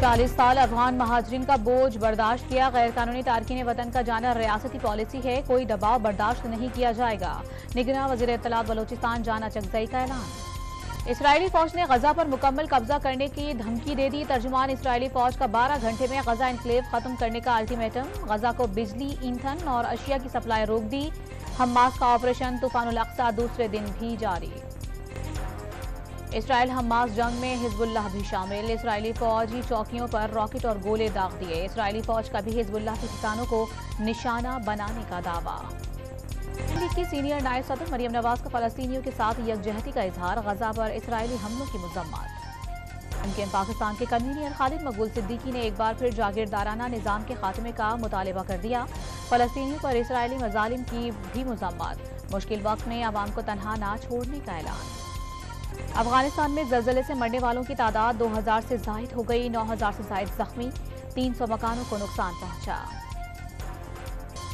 40 साल अफगान महाजरीन का बोझ बर्दाश्त किया। गैर कानूनी तारकीन वतन का जाना रियासती पॉलिसी है, कोई दबाव बर्दाश्त नहीं किया जाएगा। निगरान वज़ीर इत्तलात बलोचिस्तान जाना चकजई का ऐलान। इसराइली फौज ने गजा पर मुकम्मल कब्जा करने की धमकी दे दी। तर्जुमान इसराइली फौज का 12 घंटे में गजा एनक्लेव खत्म करने का अल्टीमेटम। गजा को बिजली, ईंधन और अशिया की सप्लाई रोक दी। हमास का ऑपरेशन तूफानुल अक्सा दूसरे दिन भी जारी। इसराइल हमास जंग में हिजबुल्लाह भी शामिल। इसराइली फौजी चौकियों पर रॉकेट और गोले दाग दिए। इसराइली फौज का भी हिजबुल्लाह के ठिकानों को निशाना बनाने का दावा। दिल्ली की सीनियर नायब सदर मरियम नवाज का फलस्तीनियों के साथ यकजहती का इजहार। गजा पर इसराइली हमलों की मजम्मत। मुमकिन पाकिस्तान के कन्वीनर खालिद मकबूल सिद्दीकी ने एक बार फिर जागीरदाराना निजाम के खात्मे का मुतालबा कर दिया। फलस्तीनियों पर इसराइली मजालिम की भी मजम्मत। मुश्किल वक्त में अवाम को तनहा ना छोड़ने का ऐलान। अफगानिस्तान में जलजले से मरने वालों की तादाद 2000 से जायद हो गई। 9000 से जायद जख्मी। 300 मकानों को नुकसान पहुंचा।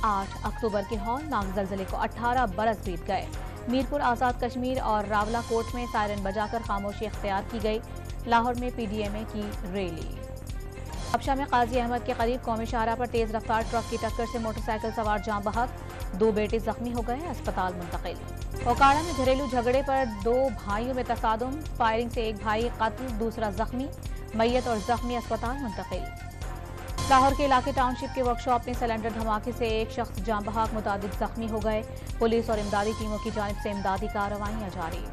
8 अक्टूबर के हौलनाक जलजले को 18 बरस बीत गए। मीरपुर, आजाद कश्मीर और रावलाकोट में सायरन बजाकर खामोशी इख्तियार की गई। लाहौर में पीडीएमए की रैली। हबशा में काजी अहमद के करीब कौमी शाहराह पर तेज रफ्तार ट्रक की टक्कर से मोटरसाइकिल सवार जाँ बहक। 2 बेटे जख्मी हो गए, अस्पताल मुंतकिल। ओकाड़ा में घरेलू झगड़े पर 2 भाइयों में तसादुम। फायरिंग से एक भाई कत्ल, दूसरा जख्मी। मैयत और जख्मी अस्पताल मुंतकिल। लाहौर के इलाके टाउनशिप के वर्कशॉप में सिलेंडर धमाके से एक शख्स जाँ बहक, मुतादिद जख्मी हो गए। पुलिस और इमदादी टीमों की जानिब से इमदादी कार्रवाइयां जारी।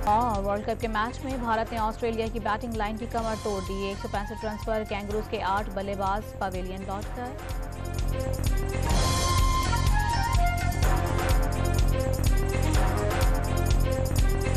और वर्ल्ड कप के मैच में भारत ने ऑस्ट्रेलिया की बैटिंग लाइन की कमर तोड़ दी। 165 रन पर कैंगरूज के 8 बल्लेबाज पवेलियन लौट गए।